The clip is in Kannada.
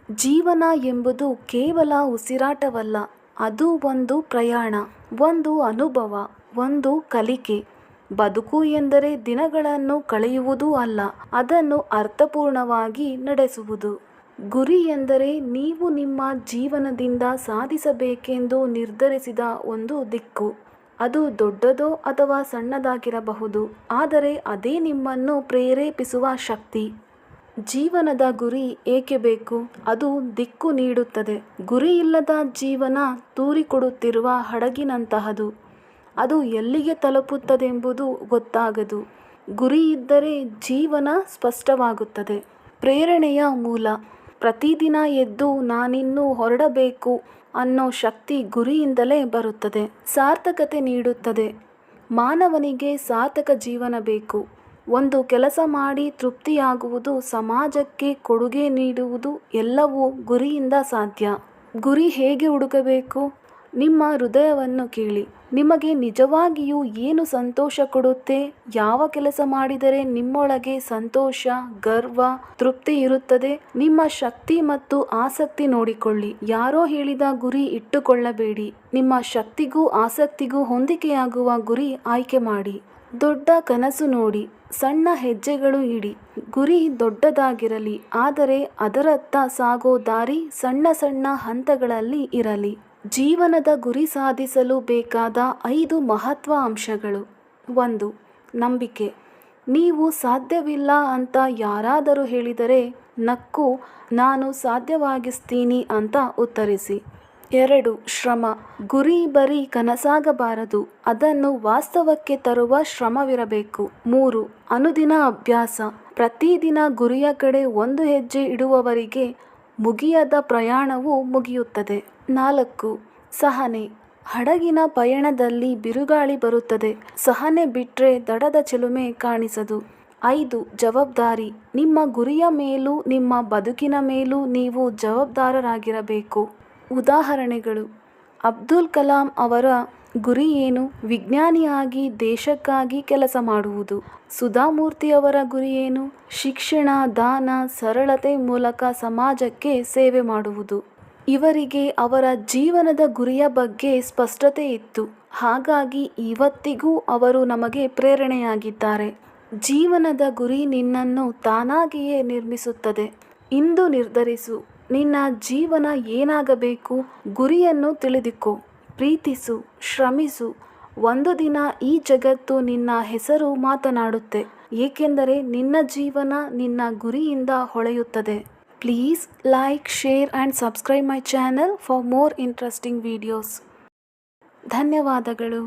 ಜೀವನ ಎಂಬುದು ಕೇವಲ ಉಸಿರಾಟವಲ್ಲ, ಅದು ಒಂದು ಪ್ರಯಾಣ, ಒಂದು ಅನುಭವ, ಒಂದು ಕಲಿಕೆ. ಬದುಕು ಎಂದರೆ ದಿನಗಳನ್ನು ಕಳೆಯುವುದೂ ಅಲ್ಲ, ಅದನ್ನು ಅರ್ಥಪೂರ್ಣವಾಗಿ ನಡೆಸುವುದು. ಗುರಿ ಎಂದರೆ ನೀವು ನಿಮ್ಮ ಜೀವನದಿಂದ ಸಾಧಿಸಬೇಕೆಂದು ನಿರ್ಧರಿಸಿದ ಒಂದು ದಿಕ್ಕು. ಅದು ದೊಡ್ಡದೋ ಅಥವಾ ಸಣ್ಣದಾಗಿರಬಹುದು, ಆದರೆ ಅದೇ ನಿಮ್ಮನ್ನು ಪ್ರೇರೇಪಿಸುವ ಶಕ್ತಿ. ಜೀವನದ ಗುರಿ ಏಕೆ ಬೇಕು? ಅದು ದಿಕ್ಕು ನೀಡುತ್ತದೆ. ಗುರಿಯಿಲ್ಲದ ಜೀವನ ತೂರಿಕೊಡುತ್ತಿರುವ ಹಡಗಿನಂತಹದು. ಅದು ಎಲ್ಲಿಗೆ ತಲುಪುತ್ತದೆಂಬುದು ಗೊತ್ತಾಗದು. ಗುರಿ ಇದ್ದರೆ ಜೀವನ ಸ್ಪಷ್ಟವಾಗುತ್ತದೆ. ಪ್ರೇರಣೆಯ ಮೂಲ. ಪ್ರತಿದಿನ ಎದ್ದು ನಾನಿನ್ನೂ ಹೊರಡಬೇಕು ಅನ್ನೋ ಶಕ್ತಿ ಗುರಿಯಿಂದಲೇ ಬರುತ್ತದೆ. ಸಾರ್ಥಕತೆ ನೀಡುತ್ತದೆ. ಮಾನವನಿಗೆ ಸಾರ್ಥಕ ಜೀವನ ಬೇಕು. ಒಂದು ಕೆಲಸ ಮಾಡಿ ತೃಪ್ತಿಯಾಗುವುದು, ಸಮಾಜಕ್ಕೆ ಕೊಡುಗೆ ನೀಡುವುದು ಎಲ್ಲವೂ ಗುರಿಯಿಂದ ಸಾಧ್ಯ. ಗುರಿ ಹೇಗೆ ಹುಡುಕಬೇಕು? ನಿಮ್ಮ ಹೃದಯವನ್ನು ಕೇಳಿ. ನಿಮಗೆ ನಿಜವಾಗಿಯೂ ಏನು ಸಂತೋಷ ಕೊಡುತ್ತೆ? ಯಾವ ಕೆಲಸ ಮಾಡಿದರೆ ನಿಮ್ಮೊಳಗೆ ಸಂತೋಷ, ಗರ್ವ, ತೃಪ್ತಿ ಇರುತ್ತದೆ? ನಿಮ್ಮ ಶಕ್ತಿ ಮತ್ತು ಆಸಕ್ತಿ ನೋಡಿಕೊಳ್ಳಿ. ಯಾರೋ ಹೇಳಿದ ಗುರಿ ಇಟ್ಟುಕೊಳ್ಳಬೇಡಿ. ನಿಮ್ಮ ಶಕ್ತಿಗೂ ಆಸಕ್ತಿಗೂ ಹೊಂದಿಕೆಯಾಗುವ ಗುರಿ ಆಯ್ಕೆ ಮಾಡಿ. ದೊಡ್ಡ ಕನಸು ನೋಡಿ, ಸಣ್ಣ ಹೆಜ್ಜೆಗಳು ಇಡಿ. ಗುರಿ ದೊಡ್ಡದಾಗಿರಲಿ, ಆದರೆ ಅದರತ್ತ ಸಾಗೋ ದಾರಿ ಸಣ್ಣ ಸಣ್ಣ ಹಂತಗಳಲ್ಲಿ ಇರಲಿ. ಜೀವನದ ಗುರಿ ಸಾಧಿಸಲು ಬೇಕಾದ 5 ಮಹತ್ವ ಅಂಶಗಳು. 1. ನಂಬಿಕೆ. ನೀವು ಸಾಧ್ಯವಿಲ್ಲ ಅಂತ ಯಾರಾದರೂ ಹೇಳಿದರೆ ನಕ್ಕು ನಾನು ಸಾಧ್ಯವಾಗಿಸ್ತೀನಿ ಅಂತ ಉತ್ತರಿಸಿ. 2. ಶ್ರಮ. ಗುರಿ ಬರೀ ಕನಸಾಗಬಾರದು, ಅದನ್ನು ವಾಸ್ತವಕ್ಕೆ ತರುವ ಶ್ರಮವಿರಬೇಕು. 3. ಅನುದಿನ ಅಭ್ಯಾಸ. ಪ್ರತಿದಿನ ಗುರಿಯ ಕಡೆ ಒಂದು ಹೆಜ್ಜೆ ಇಡುವವರಿಗೆ ಮುಗಿಯದ ಪ್ರಯಾಣವು ಮುಗಿಯುತ್ತದೆ. 4. ಸಹನೆ. ಹಡಗಿನ ಪಯಣದಲ್ಲಿ ಬಿರುಗಾಳಿ ಬರುತ್ತದೆ, ಸಹನೆ ಬಿಟ್ರೆ ದಡದ ಚಿಲುಮೆ ಕಾಣಿಸದು. 5. ಜವಾಬ್ದಾರಿ. ನಿಮ್ಮ ಗುರಿಯ ಮೇಲೂ ನಿಮ್ಮ ಬದುಕಿನ ಮೇಲೂ ನೀವು ಜವಾಬ್ದಾರರಾಗಿರಬೇಕು. ಉದಾಹರಣೆಗಳು. ಅಬ್ದುಲ್ ಕಲಾಂ ಅವರ ಗುರಿ ಏನು? ವಿಜ್ಞಾನಿಯಾಗಿ ದೇಶಕ್ಕಾಗಿ ಕೆಲಸ ಮಾಡುವುದು. ಸುಧಾಮೂರ್ತಿ ಅವರ ಗುರಿ ಏನು? ಶಿಕ್ಷಣ, ದಾನ, ಸರಳತೆ ಮೂಲಕ ಸಮಾಜಕ್ಕೆ ಸೇವೆ ಮಾಡುವುದು. ಇವರಿಗೆ ಅವರ ಜೀವನದ ಗುರಿಯ ಬಗ್ಗೆ ಸ್ಪಷ್ಟತೆ ಇತ್ತು. ಹಾಗಾಗಿ ಇವತ್ತಿಗೂ ಅವರು ನಮಗೆ ಪ್ರೇರಣೆಯಾಗಿದ್ದಾರೆ. ಜೀವನದ ಗುರಿ ನಿನ್ನನ್ನು ತಾನಾಗಿಯೇ ನಿರ್ಮಿಸುತ್ತದೆ. ಇಂದು ನಿರ್ಧರಿಸು, ನಿನ್ನ ಜೀವನ ಏನಾಗಬೇಕು? ಗುರಿಯನ್ನು ತಿಳಿದುಕೋ, ಪ್ರೀತಿಸು, ಶ್ರಮಿಸು. ಒಂದು ದಿನ ಈ ಜಗತ್ತು ನಿನ್ನ ಹೆಸರು ಮಾತನಾಡುತ್ತೆ, ಏಕೆಂದರೆ ನಿನ್ನ ಜೀವನ ನಿನ್ನ ಗುರಿಯಿಂದ ಹೊಳೆಯುತ್ತದೆ. Please like, share and subscribe my channel for more interesting videos. ಧನ್ಯವಾದಗಳು.